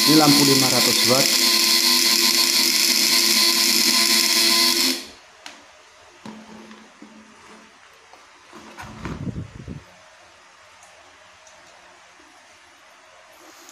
Ini lampu 500 watt.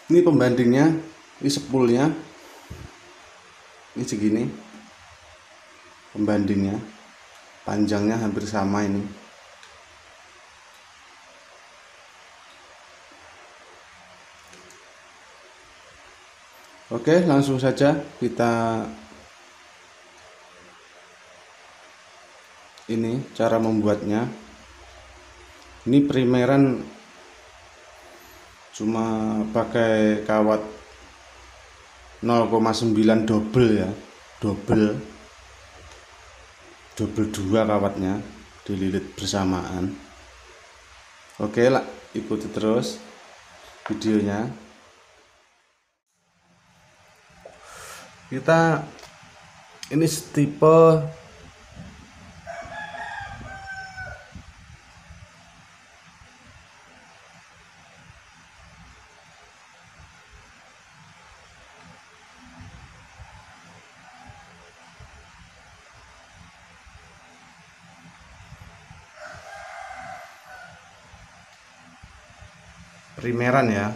Ini pembandingnya, ini spoolnya, ini segini pembandingnya, panjangnya hampir sama ini. Oke, langsung saja kita ini cara membuatnya. Ini primeran cuma pakai kawat 0,9 double ya, double 2 kawatnya dililit bersamaan. Oke lah, ikuti terus videonya. Kita ini tipe primeran ya,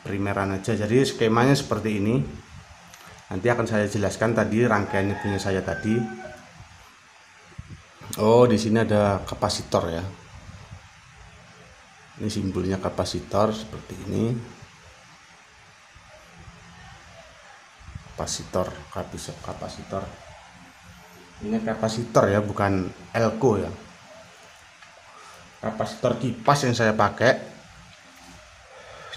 primeran aja. Jadi skemanya seperti ini. Nanti akan saya jelaskan tadi rangkaiannya punya saya tadi. Oh, di sini ada kapasitor ya. Ini simbolnya kapasitor seperti ini. Kapasitor. Ini kapasitor ya, bukan elko ya. Kapasitor kipas yang saya pakai.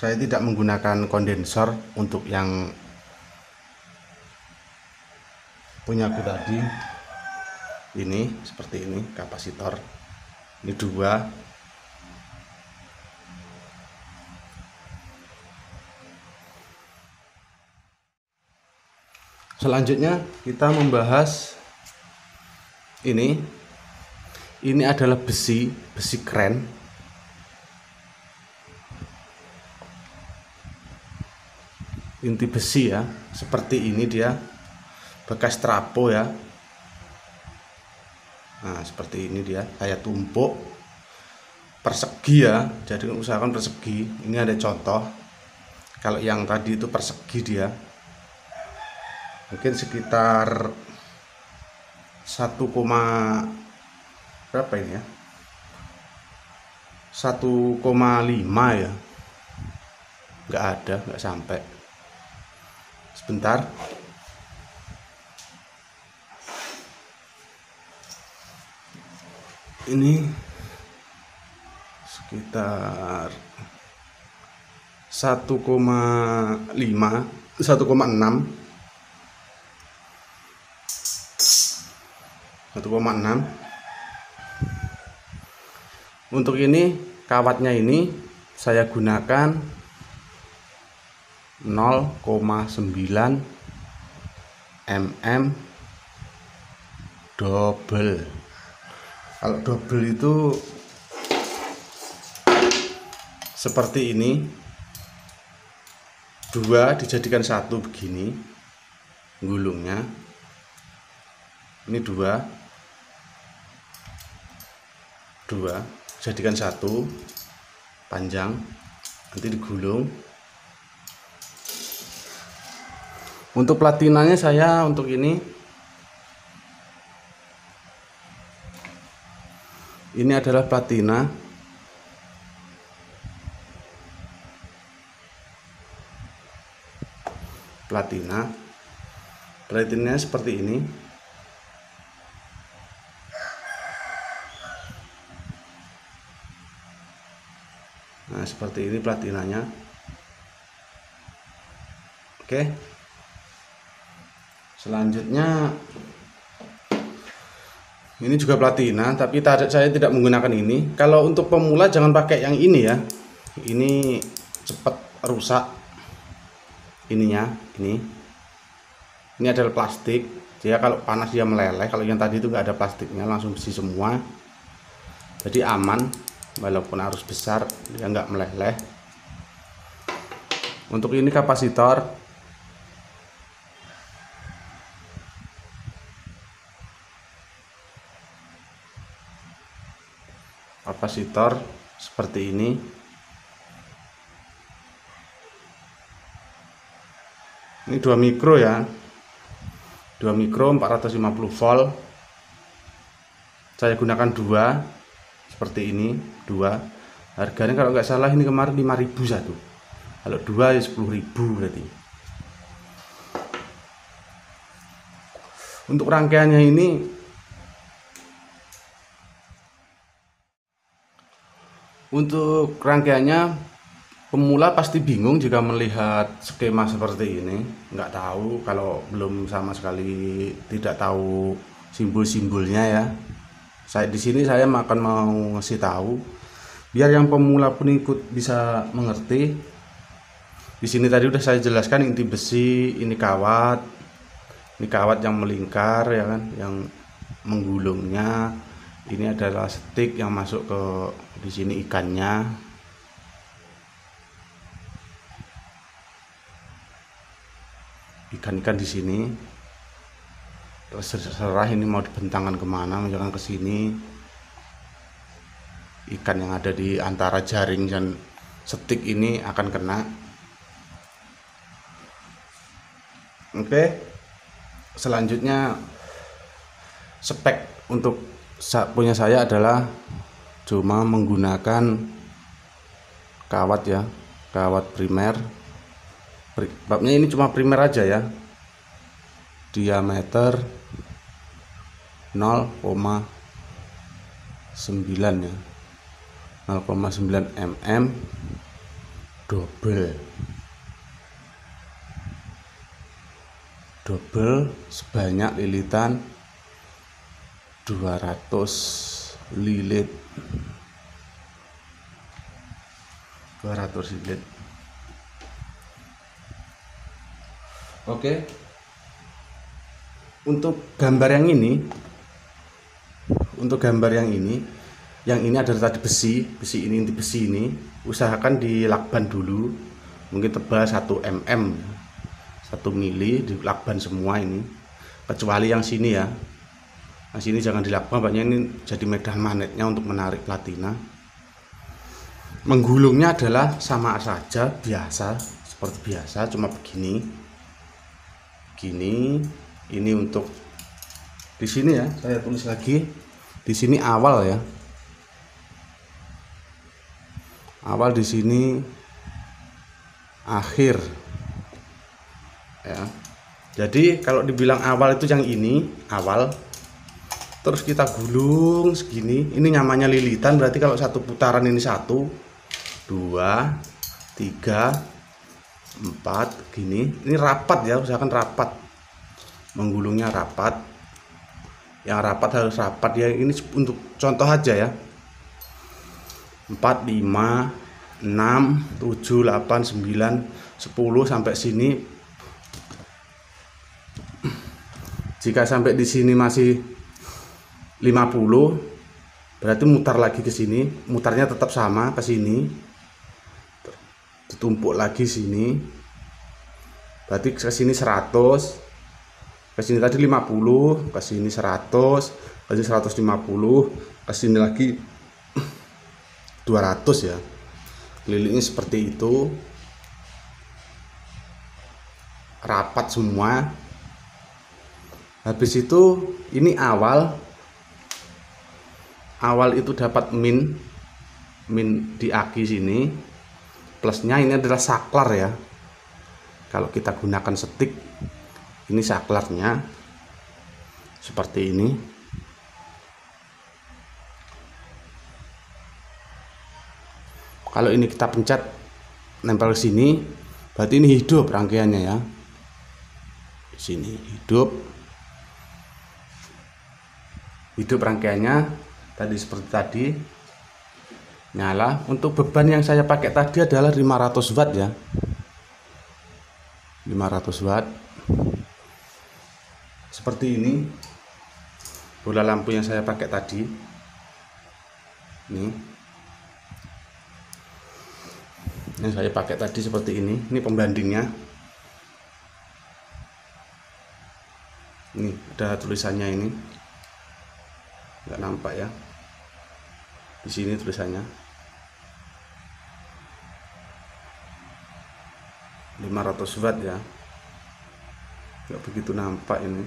Saya tidak menggunakan kondensor untuk yang punya aku tadi. Ini seperti ini kapasitor. Ini 2. Selanjutnya kita membahas ini. Ini adalah besi kren. Inti besi ya, seperti ini dia, bekas trapo ya. Nah, seperti ini dia, saya tumpuk persegi ya, jadi usahakan persegi. Ini ada contoh, kalau yang tadi itu persegi dia, mungkin sekitar 1, berapa ini ya, 1,5 ya, nggak sampai. Sebentar, ini sekitar 1,5, 1,6. Untuk ini kawatnya ini saya gunakan 0,9 mm double. Kalau double itu seperti ini, 2 dijadikan 1 begini gulungnya. Ini 2 jadikan 1 panjang, nanti digulung. Untuk platinanya saya untuk ini adalah platina. Platinanya seperti ini. Nah, seperti ini platinanya. Oke. Selanjutnya ini juga platina, tapi saya tidak menggunakan ini. Kalau untuk pemula jangan pakai yang ini ya. Ini cepat rusak ininya. Ini adalah plastik. Dia kalau panas dia meleleh. Kalau yang tadi itu nggak ada plastiknya, langsung besi semua. Jadi aman, walaupun arus besar dia nggak meleleh. Untuk ini kapasitor. Kapasitor seperti ini. Ini 2 mikro ya. 2 mikro 450 volt. Saya gunakan 2 seperti ini, 2. Harganya kalau nggak salah ini kemarin 5.000 satu. Kalau 2 ya 10.000 berarti. Untuk rangkaiannya ini pemula pasti bingung jika melihat skema seperti ini. Nggak tahu, kalau belum sama sekali tidak tahu simbol-simbolnya ya. Di sini saya akan mau ngasih tahu biar yang pemula pun ikut bisa mengerti. Di sini tadi udah saya jelaskan inti besi, ini kawat yang melingkar ya kan, yang menggulungnya. Ini adalah stick yang masuk ke di sini ikannya. Ikan-ikan di sini. Terserah ini mau dibentangkan kemana, misalkan ke sini. Ikan yang ada di antara jaring dan stick ini akan kena. Oke. Selanjutnya spek untuk punya saya adalah cuma menggunakan kawat ya, kawat primer. Babnya ini cuma primer aja ya. Diameter 0,9 ya, 0,9 mm, double sebanyak lilitan 200 lilit. Oke. Untuk gambar yang ini, yang ini adalah tadi besi ini, inti besi ini usahakan dilakban dulu, mungkin tebal 1 mm, 1 mili dilakban semua ini, kecuali yang sini ya. Nah sini jangan dilakban, banyak ini jadi medan magnetnya untuk menarik platina. Menggulungnya adalah sama saja, biasa, seperti biasa, cuma begini. Ini untuk di sini ya, saya tulis lagi di sini awal ya, awal di sini akhir ya. Jadi kalau dibilang awal itu yang ini awal, terus kita gulung segini, ini namanya lilitan. Berarti kalau satu putaran ini 1, 2, 3, 4 gini, ini rapat ya, usahakan rapat, menggulungnya rapat. Yang rapat harus rapat ya. Ini untuk contoh aja ya, 4, 5, 6, 7, 8, 9, 10 sampai sini. Jika sampai di sini masih 50, berarti mutar lagi ke sini, mutarnya tetap sama ke sini, ditumpuk lagi sini, berarti ke sini 100, ke sini tadi 50, ke sini 100, ke sini 150, ke sini lagi 200 ya. Kelilingnya seperti itu, rapat semua. Habis itu ini awal itu dapat min di aki sini. Plusnya ini adalah saklar ya. Kalau kita gunakan stick, ini saklarnya seperti ini. Kalau ini kita pencet nempel ke sini, berarti ini hidup rangkaiannya ya. Di sini hidup rangkaiannya tadi seperti tadi, nyala. Untuk beban yang saya pakai tadi adalah 500 watt ya, 500 watt. Seperti ini bola lampu yang saya pakai tadi ini. Yang saya pakai tadi seperti ini pembandingnya. Ini ada tulisannya, ini nggak nampak ya, di sini tulisannya 500 watt ya, nggak begitu nampak ini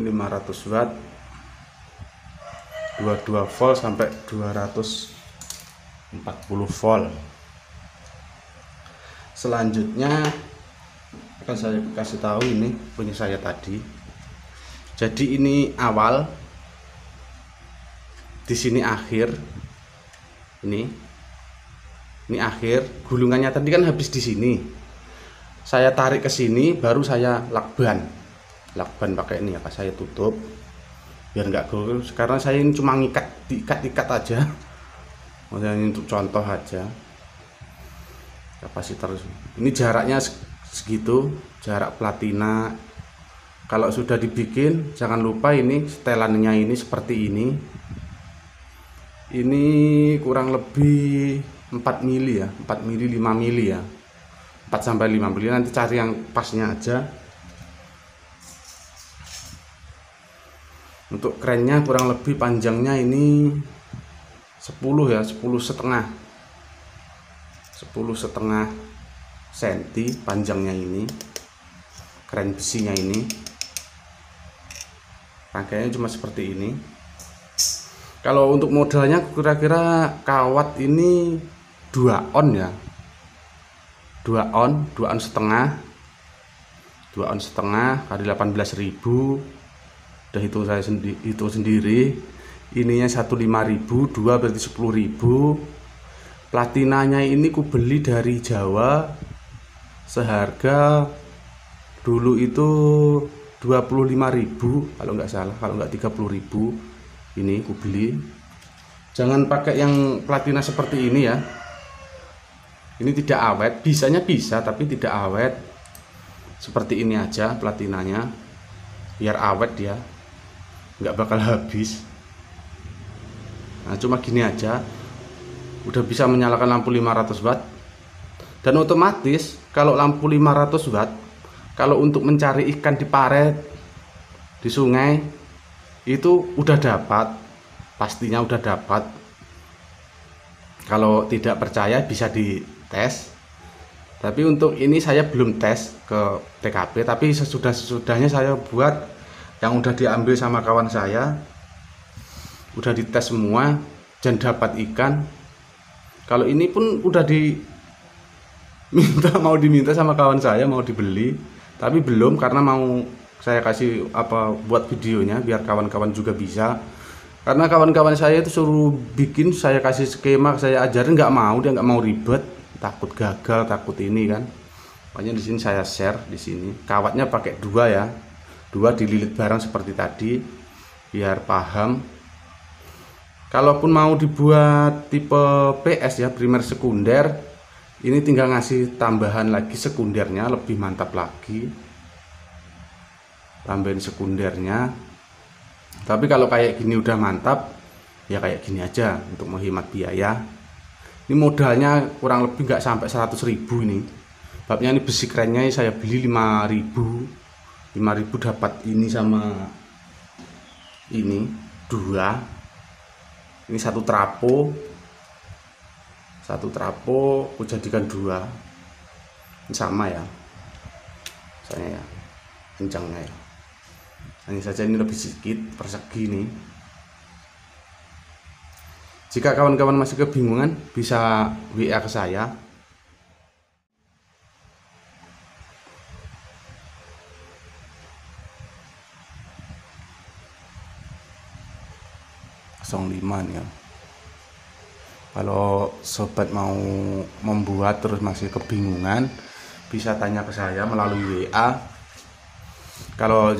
500 watt 22 volt sampai 240 volt. Selanjutnya akan saya kasih tahu ini punya saya tadi. Jadi ini awal, di sini akhir, ini akhir. Gulungannya tadi kan habis di sini. Saya tarik ke sini, baru saya lakban pakai ini ya, saya tutup biar nggak gulung. Sekarang saya ini cuma ikat aja. Maksudnya ini untuk contoh aja. Kapasitor ini jaraknya segitu, jarak platina. Kalau sudah dibikin, jangan lupa ini setelannya ini seperti ini. Ini kurang lebih 4 mili ya, 4 mili 5 mili ya, 4 sampai 5 mili. Nanti cari yang pasnya aja. Untuk kerennya kurang lebih panjangnya ini 10 ya, 10,5 cm panjangnya ini. Kren besinya ini, rangkaiannya cuma seperti ini. Kalau untuk modalnya kira-kira kawat ini 2 on ya, 2 on setengah kali 18.000. Udah hitung sendiri. Ininya 1.500, 2 berarti 10.000. Platinanya ini ku beli dari Jawa seharga dulu itu 25.000 kalau nggak salah, kalau nggak 30.000. Ini ku beli. Jangan pakai yang platina seperti ini ya, ini tidak awet. Bisanya bisa tapi tidak awet. Seperti ini aja platinanya, biar awet dia, nggak bakal habis. Nah cuma gini aja udah bisa menyalakan lampu 500 watt. Dan otomatis kalau lampu 500 watt, kalau untuk mencari ikan di paret, di sungai, itu udah dapat, pastinya udah dapat. Kalau tidak percaya bisa dites. Tapi untuk ini saya belum tes ke TKP, tapi sesudahnya saya buat yang udah diambil sama kawan saya, udah dites semua dan dapat ikan. Kalau ini pun udah diminta sama kawan saya, mau dibeli, tapi belum, karena mau saya kasih buat videonya biar kawan-kawan juga bisa. Karena kawan-kawan saya itu suruh bikin, saya kasih skema, saya ajarin, nggak mau, dia nggak mau ribet, takut gagal, takut ini kan. Makanya di sini saya share di sini. Kawatnya pakai 2 ya, 2 dililit bareng seperti tadi biar paham. Kalaupun mau dibuat tipe PS ya, primer sekunder, ini tinggal ngasih tambahan lagi sekundernya, lebih mantap lagi, tambahin sekundernya. Tapi kalau kayak gini udah mantap ya, kayak gini aja untuk menghemat biaya. Ini modalnya kurang lebih nggak sampai 100.000 ini. Babnya ini besi kerennya saya beli 5.000 dapat ini sama ini 2. Ini satu trapo aku jadikan 2. Ini sama ya, misalnya ya, kencangnya ya. Hanya saja ini lebih sedikit persegi nih. Jika kawan-kawan masih kebingungan, bisa WA ke saya. nih ya. Kalau sobat mau membuat terus masih kebingungan, bisa tanya ke saya melalui WA. Kalau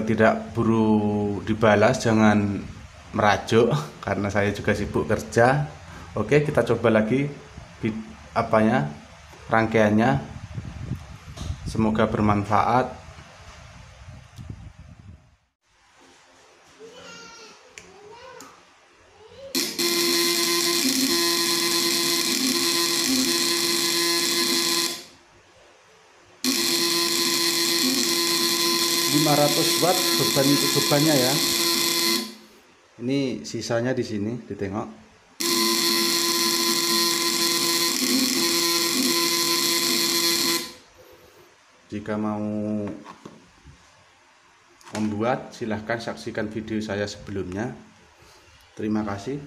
tidak buru dibalas, jangan merajuk karena saya juga sibuk kerja. Oke, kita coba lagi rangkaiannya. Semoga bermanfaat. 500 watt bebannya ya. Ini sisanya di sini, ditengok. Jika mau membuat, silahkan saksikan video saya sebelumnya. Terima kasih.